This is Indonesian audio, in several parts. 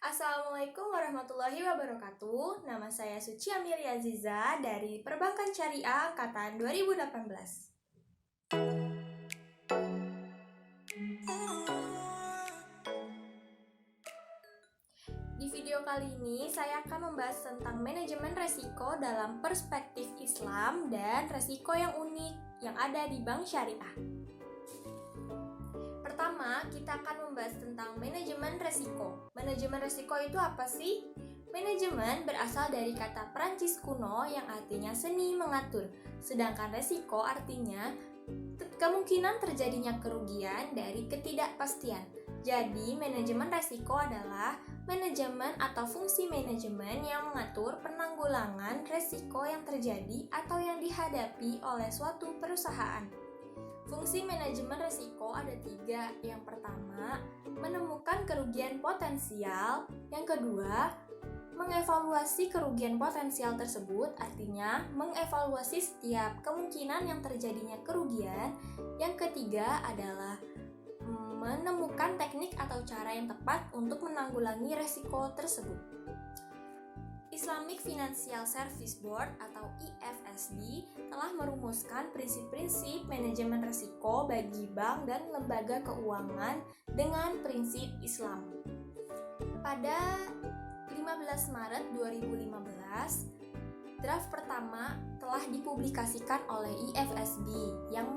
Assalamualaikum warahmatullahi wabarakatuh. Nama saya Suci Amelia Aziza dari Perbankan Syariah Angkatan 2018. Di video kali ini saya akan membahas tentang manajemen resiko dalam perspektif Islam dan resiko yang unik yang ada di bank syariah. Pertama, kita akan membahas tentang manajemen resiko. Manajemen resiko itu apa sih? Manajemen berasal dari kata Prancis kuno yang artinya seni mengatur, sedangkan resiko artinya kemungkinan terjadinya kerugian dari ketidakpastian. Jadi, manajemen resiko adalah manajemen atau fungsi manajemen yang mengatur penanggulangan resiko yang terjadi atau yang dihadapi oleh suatu perusahaan. Fungsi manajemen resiko ada 3. Yang pertama, menemukan kerugian potensial. Yang kedua, mengevaluasi kerugian potensial tersebut, artinya mengevaluasi setiap kemungkinan yang terjadinya kerugian. Yang ketiga adalah menemukan teknik atau cara yang tepat untuk menanggulangi resiko tersebut. Islamic Financial Service Board atau IFSB telah merumuskan prinsip-prinsip manajemen risiko bagi bank dan lembaga keuangan dengan prinsip Islam. Pada 15 Maret 2015, draft pertama telah dipublikasikan oleh IFSB yang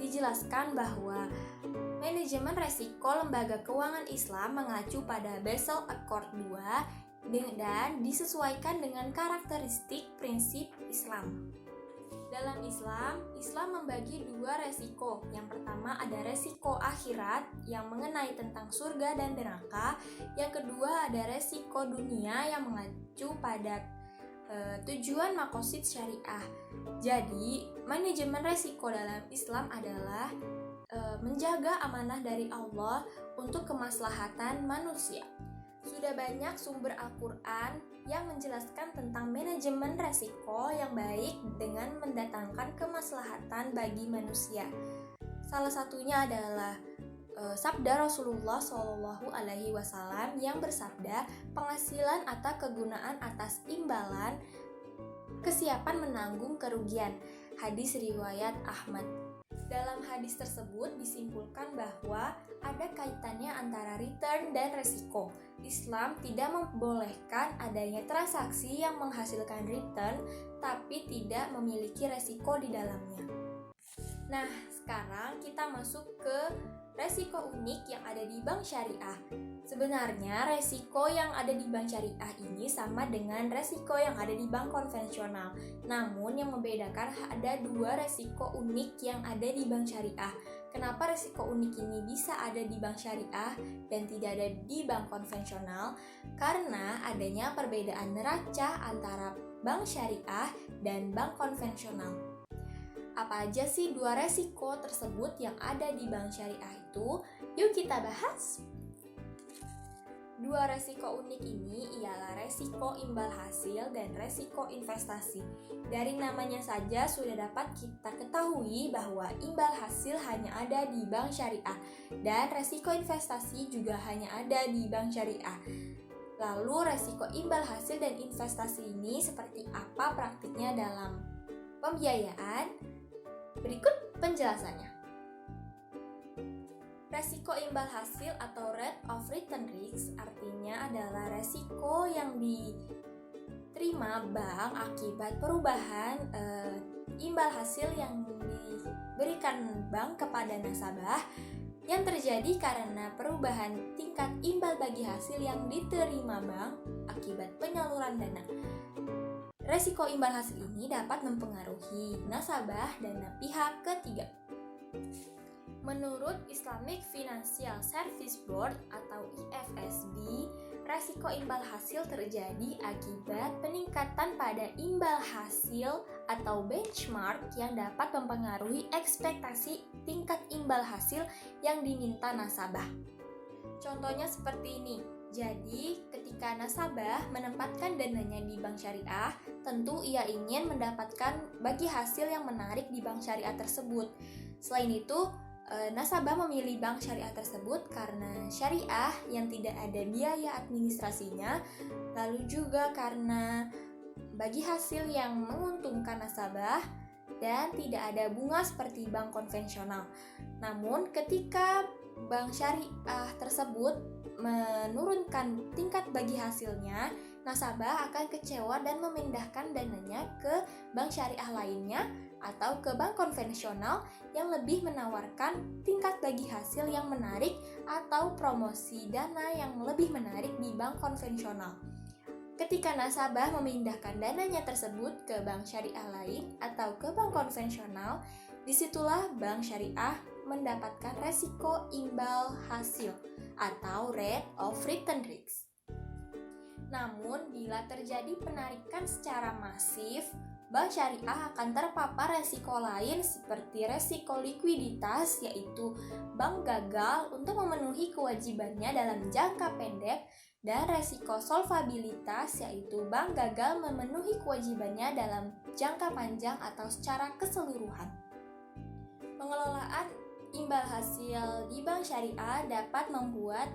dijelaskan bahwa manajemen resiko lembaga keuangan Islam mengacu pada Basel Accord 2 dan disesuaikan dengan karakteristik prinsip Islam. Dalam Islam membagi 2 resiko. Yang pertama ada resiko akhirat yang mengenai tentang surga dan neraka. Yang kedua ada resiko dunia yang mengacu pada tujuan makosid syariah. Jadi, manajemen resiko dalam Islam adalah menjaga amanah dari Allah untuk kemaslahatan manusia. Sudah banyak sumber Al-Quran yang menjelaskan tentang manajemen resiko yang baik dengan mendatangkan kemaslahatan bagi manusia. Salah satunya adalah sabda Rasulullah SAW yang bersabda, penghasilan atau kegunaan atas imbalan, kesiapan menanggung kerugian. Hadis riwayat Ahmad. Dalam hadis tersebut disimpulkan bahwa ada kaitannya antara return dan resiko. Islam tidak membolehkan adanya transaksi yang menghasilkan return tapi tidak memiliki resiko di dalamnya. Nah, sekarang kita masuk ke resiko unik yang ada di bank syariah. Sebenarnya resiko yang ada di bank syariah ini sama dengan resiko yang ada di bank konvensional. Namun yang membedakan ada 2 resiko unik yang ada di bank syariah. Kenapa resiko unik ini bisa ada di bank syariah dan tidak ada di bank konvensional? Karena adanya perbedaan neraca antara bank syariah dan bank konvensional. Apa aja sih 2 resiko tersebut yang ada di bank syariah itu? Yuk kita bahas. 2 resiko unik ini ialah resiko imbal hasil dan resiko investasi. Dari namanya saja sudah dapat kita ketahui bahwa imbal hasil hanya ada di bank syariah dan resiko investasi juga hanya ada di bank syariah. Lalu resiko imbal hasil dan investasi ini seperti apa praktiknya dalam pembiayaan? Berikut penjelasannya. Resiko imbal hasil atau rate of return risk artinya adalah resiko yang diterima bank akibat perubahan imbal hasil yang diberikan bank kepada nasabah yang terjadi karena perubahan tingkat imbal bagi hasil yang diterima bank akibat penyaluran dana. Resiko imbal hasil ini dapat mempengaruhi nasabah dan pihak ketiga. Menurut Islamic Financial Service Board atau IFSB, resiko imbal hasil terjadi akibat peningkatan pada imbal hasil atau benchmark yang dapat mempengaruhi ekspektasi tingkat imbal hasil yang diminta nasabah. Contohnya seperti ini. Jadi, ketika nasabah menempatkan dananya di bank syariah, tentu ia ingin mendapatkan bagi hasil yang menarik di bank syariah tersebut. Selain itu, Nasabah memilih bank syariah tersebut karena syariah yang tidak ada biaya administrasinya, lalu juga karena bagi hasil yang menguntungkan nasabah dan tidak ada bunga seperti bank konvensional. Namun ketika bank syariah tersebut menurunkan tingkat bagi hasilnya, nasabah akan kecewa dan memindahkan dananya ke bank syariah lainnya atau ke bank konvensional yang lebih menawarkan tingkat bagi hasil yang menarik atau promosi dana yang lebih menarik di bank konvensional. Ketika nasabah memindahkan dananya tersebut ke bank syariah lain atau ke bank konvensional, disitulah bank syariah mendapatkan resiko imbal hasil atau rate of return risk. Namun, bila terjadi penarikan secara masif, bank syariah akan terpapar resiko lain seperti resiko likuiditas, yaitu bank gagal untuk memenuhi kewajibannya dalam jangka pendek, dan resiko solvabilitas, yaitu bank gagal memenuhi kewajibannya dalam jangka panjang atau secara keseluruhan. Pengelolaan imbal hasil di bank syariah dapat membuat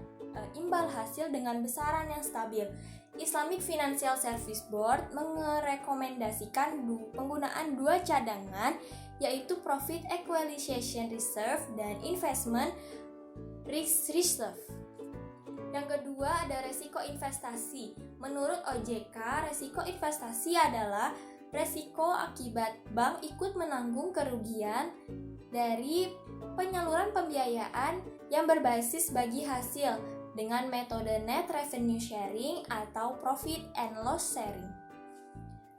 imbal hasil dengan besaran yang stabil. Islamic Financial Services Board merekomendasikan penggunaan dua cadangan, yaitu Profit Equalization Reserve dan Investment Risk Reserve. Yang kedua ada resiko investasi. Menurut OJK, resiko investasi adalah resiko akibat bank ikut menanggung kerugian dari penyaluran pembiayaan yang berbasis bagi hasil dengan metode net revenue sharing atau profit and loss sharing.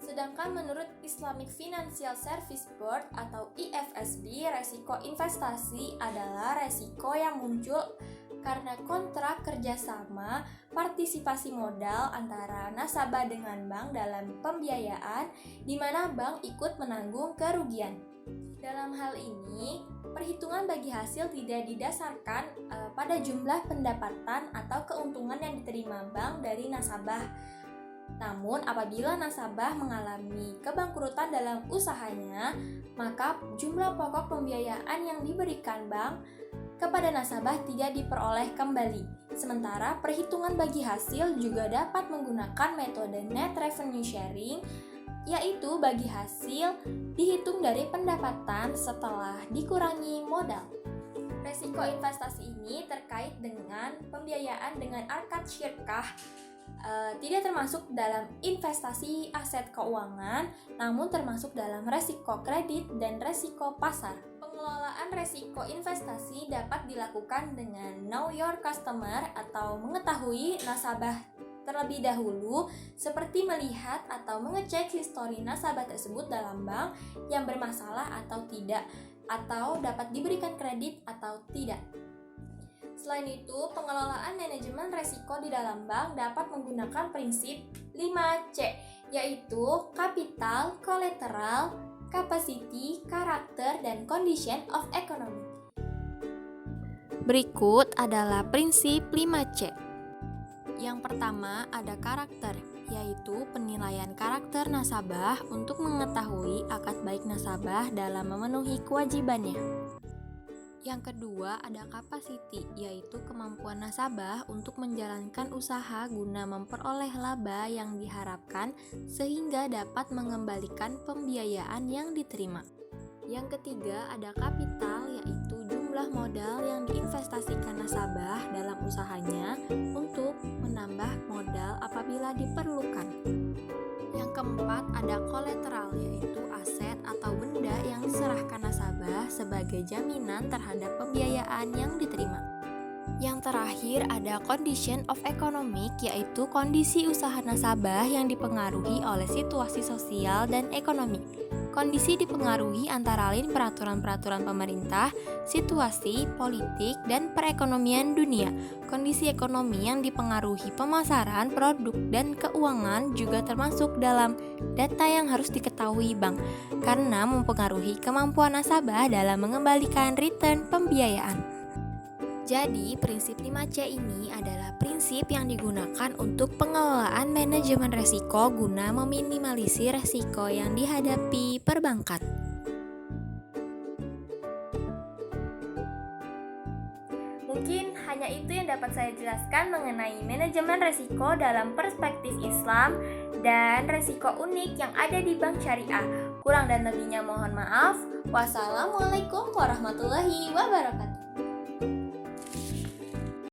Sedangkan menurut Islamic Financial Services Board atau IFSB, resiko investasi adalah resiko yang muncul karena kontrak kerjasama partisipasi modal antara nasabah dengan bank dalam pembiayaan di mana bank ikut menanggung kerugian. Dalam hal ini, perhitungan bagi hasil tidak didasarkan pada jumlah pendapatan atau keuntungan yang diterima bank dari nasabah. Namun, apabila nasabah mengalami kebangkrutan dalam usahanya, maka jumlah pokok pembiayaan yang diberikan bank kepada nasabah tidak diperoleh kembali. Sementara perhitungan bagi hasil juga dapat menggunakan metode net revenue sharing, yaitu bagi hasil dihitung dari pendapatan setelah dikurangi modal. Resiko investasi ini terkait dengan pembiayaan dengan akad syirkah, tidak termasuk dalam investasi aset keuangan, namun termasuk dalam resiko kredit dan resiko pasar. Pengelolaan resiko investasi dapat dilakukan dengan know your customer atau mengetahui nasabah terlebih dahulu, seperti melihat atau mengecek histori nasabah tersebut dalam bank yang bermasalah atau tidak, atau dapat diberikan kredit atau tidak. Selain itu, pengelolaan manajemen resiko di dalam bank dapat menggunakan prinsip 5C, yaitu kapital, kolateral, capacity, karakter, dan condition of economy. Berikut adalah prinsip 5C. Yang pertama ada karakter, yaitu penilaian karakter nasabah untuk mengetahui akad baik nasabah dalam memenuhi kewajibannya. Yang kedua ada capacity, yaitu kemampuan nasabah untuk menjalankan usaha guna memperoleh laba yang diharapkan sehingga dapat mengembalikan pembiayaan yang diterima. Yang ketiga ada kapital, yaitu jumlah modal yang diinvestasikan nasabah dalam usahanya untuk menambah modal apabila diperlukan. Yang keempat ada kolateral, yaitu aset atau benda yang diserahkan nasabah sebagai jaminan terhadap pembiayaan yang diterima. Yang terakhir ada condition of economic, yaitu kondisi usaha nasabah yang dipengaruhi oleh situasi sosial dan ekonomi. Kondisi dipengaruhi antara lain peraturan-peraturan pemerintah, situasi, politik, dan perekonomian dunia. Kondisi ekonomi yang dipengaruhi pemasaran, produk, dan keuangan juga termasuk dalam data yang harus diketahui bank, karena mempengaruhi kemampuan nasabah dalam mengembalikan return pembiayaan. Jadi, prinsip 5C ini adalah prinsip yang digunakan untuk pengelolaan manajemen resiko guna meminimalisir resiko yang dihadapi perbankan. dapat saya jelaskan mengenai manajemen resiko dalam perspektif Islam dan resiko unik yang ada di bank syariah. Kurang dan lebihnya mohon maaf. Wassalamualaikum warahmatullahi wabarakatuh.